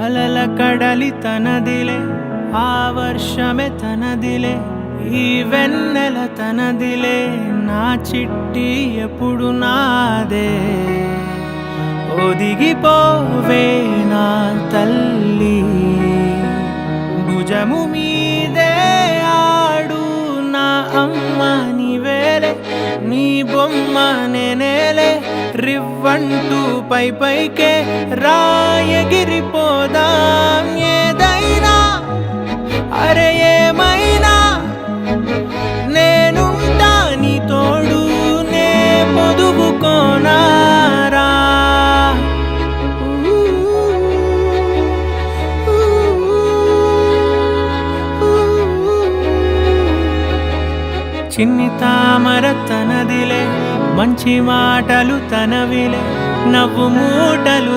అలల కడలి తనదిలే ఆ వర్షమే తనదిలే ఈ వెన్నెల తనదిలే నా చిట్టి ఎప్పుడు నాదే ఒదిగిపోవే నా తల్లి భుజము మీదే ఆడు నా అమ్మ నీవేలే నీ బొమ్మ నేనేలే రివ్వంటూ పై పైకే రాయగిరిపోదాం ఏదైనా అరే ఏమైనా నేనుంటా నీ తోడు నే పొదుగుకోనారా చిన్ని తామర తనదిలే మంచి మాటలు తనవిలే నవ్వు మూటలు